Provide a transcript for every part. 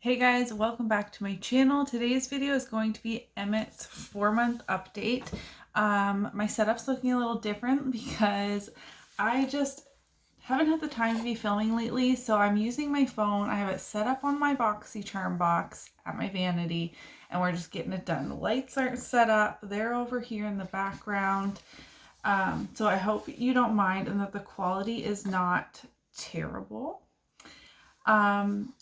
Hey guys, welcome back to my channel. Today's video is going to be Emmett's 4-month update. My setup's looking a little different because I just haven't had the time to be filming lately, so I'm using my phone. I have it set up on my BoxyCharm box at my vanity, and we're just getting it done. The lights aren't set up. They're over here in the background. So I hope you don't mind and that the quality is not terrible.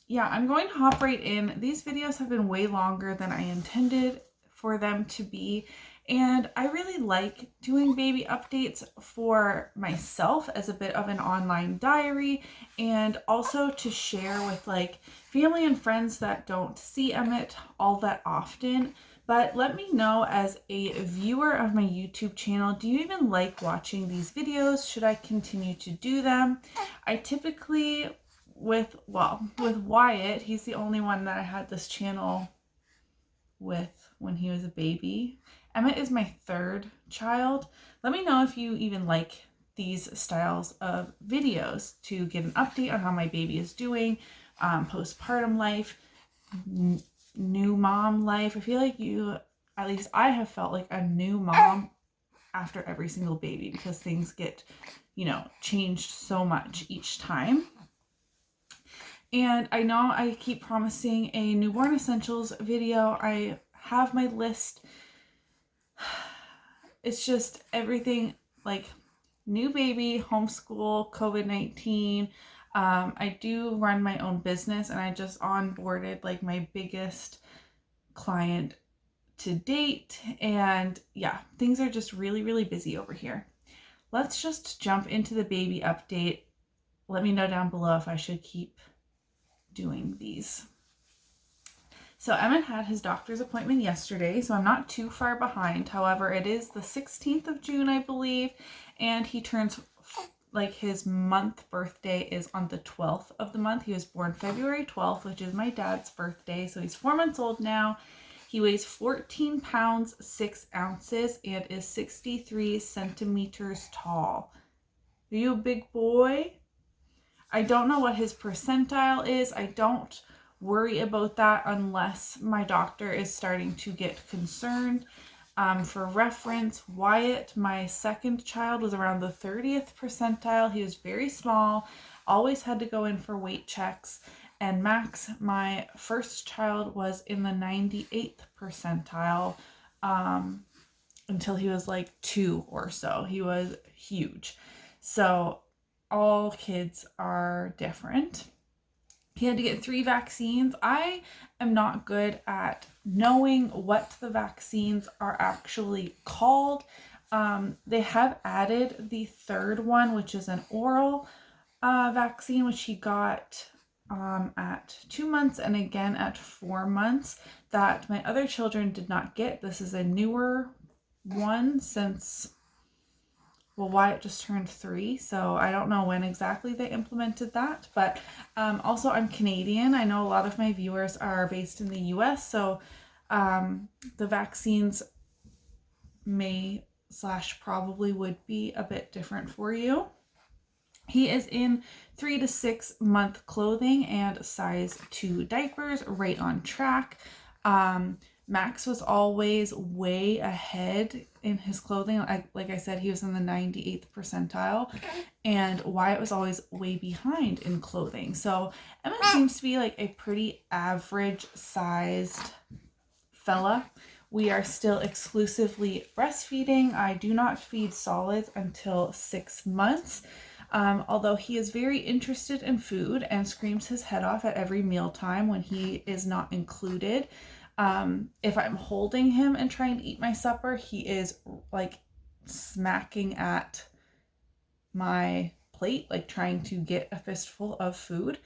Yeah, I'm going to hop right in. These videos have been way longer than I intended for them to be, and I really like doing baby updates for myself as a bit of an online diary, and also to share with like family and friends that don't see Emmett all that often. But let me know, as a viewer of my YouTube channel, do you even like watching these videos? Should I continue to do them? I typically, with Wyatt, he's the only one that I had this channel with when he was a baby. Emmett is my third child. Let me know if you even like these styles of videos to get an update on how my baby is doing, postpartum life, new mom life. I feel like at least I have felt like a new mom after every single baby because things get, changed so much each time. And I know I keep promising a newborn essentials video. I have my list. It's just everything like new baby, homeschool, COVID-19. I do run my own business, and I just onboarded like my biggest client to date. And yeah, things are just really, really busy over here. Let's just jump into the baby update. Let me know down below if I should keep doing these. So Emmett had his doctor's appointment yesterday, so I'm not too far behind. However, it is the 16th of June, I believe, and he turns, like, his month birthday is on the 12th of the month. He was born February 12th, which is my dad's birthday, so he's 4 months old now. He weighs 14 pounds 6 ounces and is 63 centimeters tall. Are you a big boy? I don't know what his percentile is. I don't worry about that unless my doctor is starting to get concerned. For reference, Wyatt, my second child, was around the 30th percentile. He was very small, always had to go in for weight checks. And Max, my first child, was in the 98th percentile until he was like 2 or so. He was huge. So all kids are different. He had to get 3 vaccines. I am not good at knowing what the vaccines are actually called. They have added the 3rd one, which is an oral vaccine, which he got at 2 months and again at 4 months, that my other children did not get. This is a newer one since, well, Wyatt just turned 3, so I don't know when exactly they implemented that. But also, I'm Canadian. I know a lot of my viewers are based in the US, so the vaccines probably would be a bit different for you. He is in 3 to 6 month clothing and size 2 diapers, right on track. Max was always way ahead in his clothing. Like I said, he was in the 98th percentile, and Wyatt was always way behind in clothing. So Emmett seems to be like a pretty average sized fella. We are still exclusively breastfeeding. I do not feed solids until 6 months. Although he is very interested in food and smacks his head off at every mealtime when he is not included. If I'm holding him and trying to eat my supper, he is like smacking at my plate, like trying to get a fistful of food.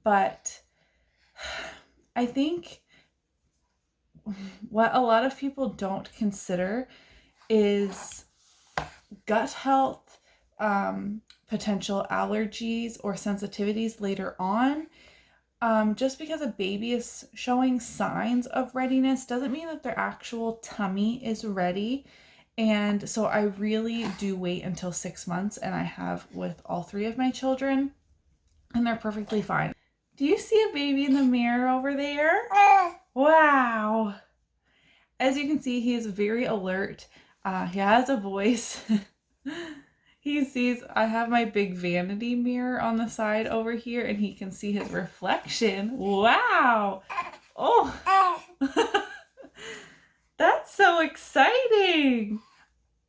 But I think what a lot of people don't consider is gut health, potential allergies or sensitivities later on. Just because a baby is showing signs of readiness doesn't mean that their actual tummy is ready. And so I really do wait until 6 months, and I have with all 3 of my children, and they're perfectly fine. Do you see a baby in the mirror over there? Wow. As you can see, he is very alert. He has a voice. He sees I have my big vanity mirror on the side over here, and he can see his reflection. Wow. Oh. That's so exciting.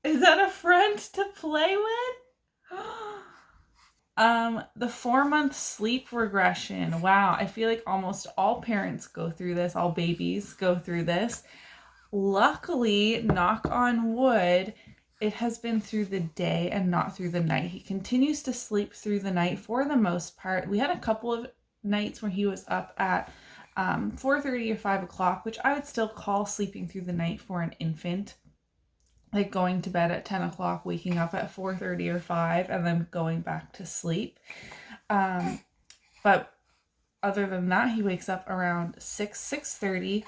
Is that a friend to play with? The 4-month sleep regression. Wow, I feel like almost all parents go through this, all babies go through this. Luckily, knock on wood, it has been through the day and not through the night. He continues to sleep through the night for the most part. We had a couple of nights where he was up at 4:30 or 5 o'clock, which I would still call sleeping through the night for an infant. Like going to bed at 10 o'clock, waking up at 4:30 or 5, and then going back to sleep. But other than that, he wakes up around 6:30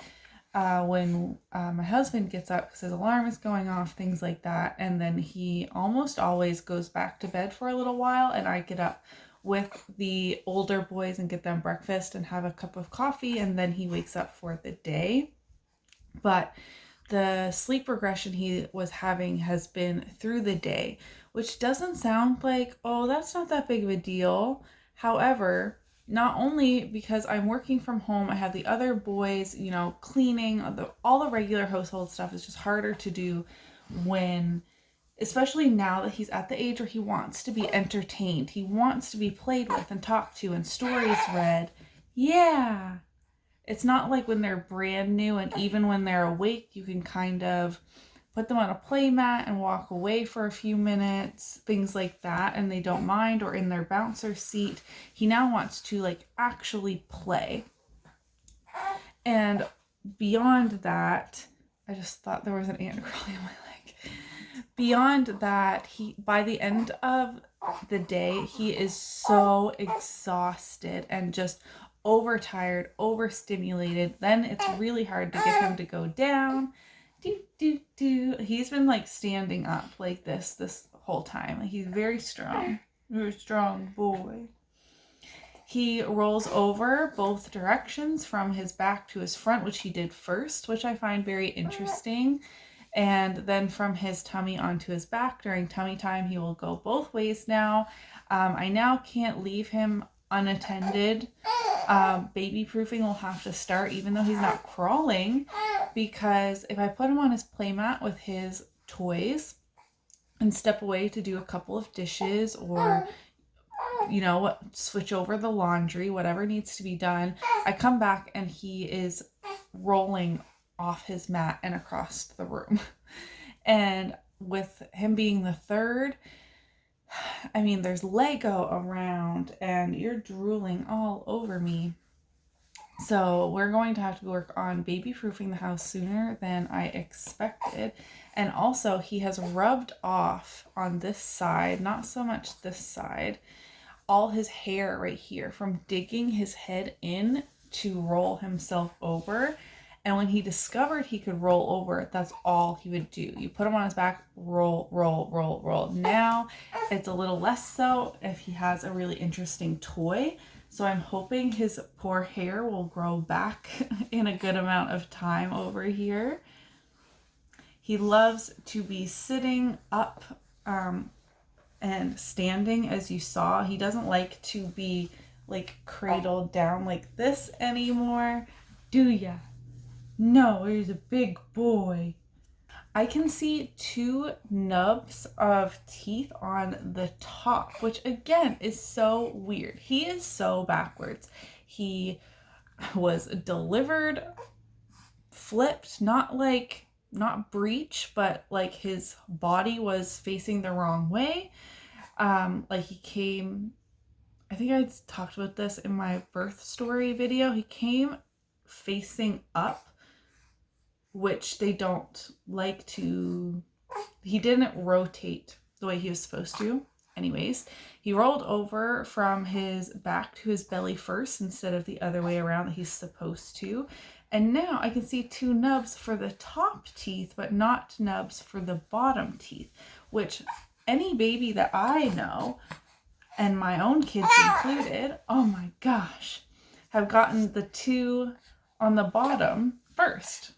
when my husband gets up because his alarm is going off, things like that. And then he almost always goes back to bed for a little while, and I get up with the older boys and get them breakfast and have a cup of coffee, and then he wakes up for the day. But the sleep regression he was having has been through the day, which doesn't sound like, oh, that's not that big of a deal. However, not only because I'm working from home, I have the other boys, cleaning, all the regular household stuff is just harder to do when, especially now that he's at the age where he wants to be entertained. He wants to be played with and talked to and stories read. Yeah. It's not like when they're brand new, and even when they're awake, you can kind of put them on a play mat and walk away for a few minutes, things like that, and they don't mind, or in their bouncer seat. He now wants to actually play. And beyond that, I just thought there was an ant crawling on my leg. Beyond that, by the end of the day, he is so exhausted and just overtired, overstimulated. Then it's really hard to get him to go down. He's been standing up like this whole time. He's very strong. Very strong boy. He rolls over both directions from his back to his front, which he did first, which I find very interesting. And then from his tummy onto his back during tummy time, he will go both ways now. I now can't leave him unattended. Baby proofing will have to start, even though he's not crawling, because if I put him on his playmat with his toys and step away to do a couple of dishes or switch over the laundry, whatever needs to be done, I come back and he is rolling off his mat and across the room. And with him being the third, I mean, there's Lego around and you're drooling all over me. So we're going to have to work on baby proofing the house sooner than I expected. And also he has rubbed off on this side, not so much this side, all his hair right here from digging his head in to roll himself over. And when he discovered he could roll over, that's all he would do. You put him on his back, roll, roll, roll, roll. Now it's a little less so if he has a really interesting toy. So I'm hoping his poor hair will grow back in a good amount of time over here. He loves to be sitting up and standing, as you saw. He doesn't like to be cradled down like this anymore. Do ya? No, he's a big boy. I can see 2 nubs of teeth on the top, which again is so weird. He is so backwards. He was delivered flipped, not breech, but his body was facing the wrong way. He came, I think I talked about this in my birth story video. He came facing up, which they don't like to. He didn't rotate the way he was supposed to. Anyways, he rolled over from his back to his belly first instead of the other way around that he's supposed to. And now I can see 2 nubs for the top teeth, but not nubs for the bottom teeth, which any baby that I know, and my own kids included, oh my gosh, have gotten the 2 on the bottom first.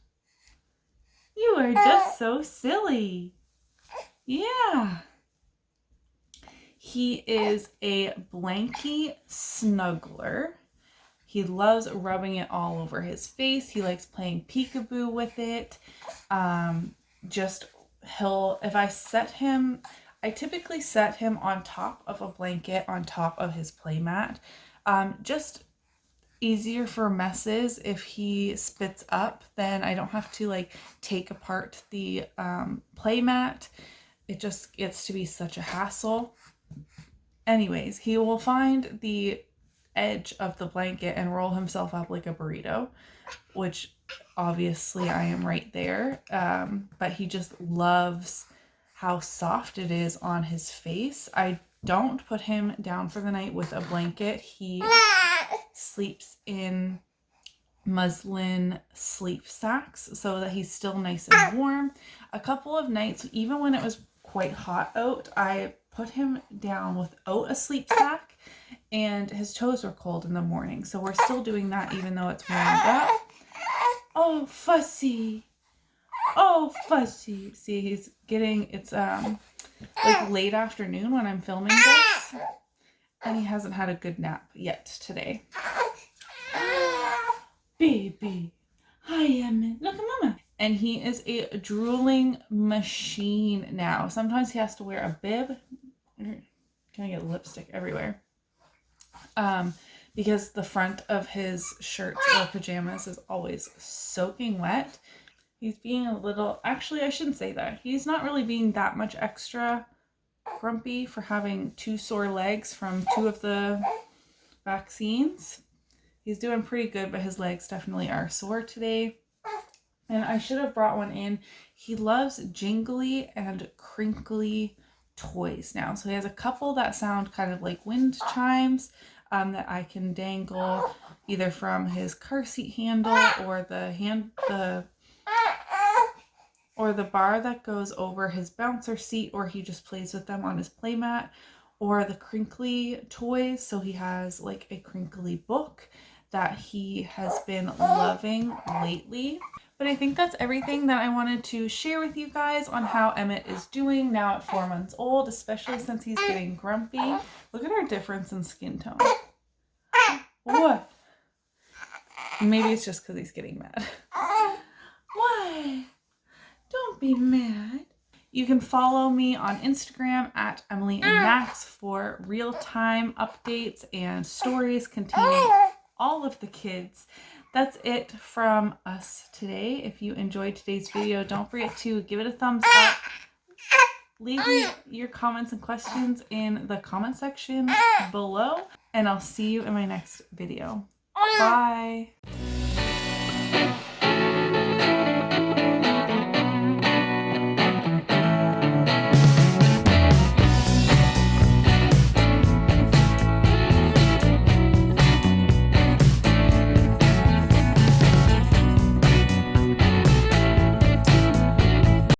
You are just so silly. Yeah. He is a blankie snuggler. He loves rubbing it all over his face. He likes playing peekaboo with it. If I set him, I typically set him on top of a blanket on top of his play mat. Just easier for messes. If he spits up, then I don't have to like take apart the play mat. It just gets to be such a hassle. Anyways, he will find the edge of the blanket and roll himself up like a burrito, which obviously I am right there. But he just loves how soft it is on his face. I don't put him down for the night with a blanket. He sleeps in muslin sleep sacks so that he's still nice and warm. A couple of nights, even when it was quite hot out, I put him down without a sleep sack and his toes were cold in the morning. So we're still doing that even though it's warmed up. Oh, Fussy. Oh, Fussy. See, he's getting, it's like late afternoon when I'm filming this. And he hasn't had a good nap yet today. Baby. Hi, Emmett. Look at Mama. And he is a drooling machine now. Sometimes he has to wear a bib. Gonna get lipstick everywhere. Because the front of his shirts or pajamas is always soaking wet. He's being a little, actually I shouldn't say that. He's not really being that much extra grumpy for having 2 sore legs from 2 of the vaccines. He's doing pretty good, but his legs definitely are sore today. And I should have brought one in. He loves jingly and crinkly toys now. So he has a couple that sound kind of like wind chimes that I can dangle either from his car seat handle or the bar that goes over his bouncer seat, or he just plays with them on his playmat, or the crinkly toys. So he has like a crinkly book that he has been loving lately. But I think that's everything that I wanted to share with you guys on how Emmett is doing now at 4 months old, especially since he's getting grumpy. Look at our difference in skin tone. What? Maybe it's just because he's getting mad. What? Don't be mad. You can follow me on Instagram at Emily and Max for real-time updates and stories containing all of the kids. That's it from us today. If you enjoyed today's video, don't forget to give it a thumbs up. Leave me your comments and questions in the comment section below, and I'll see you in my next video. Bye.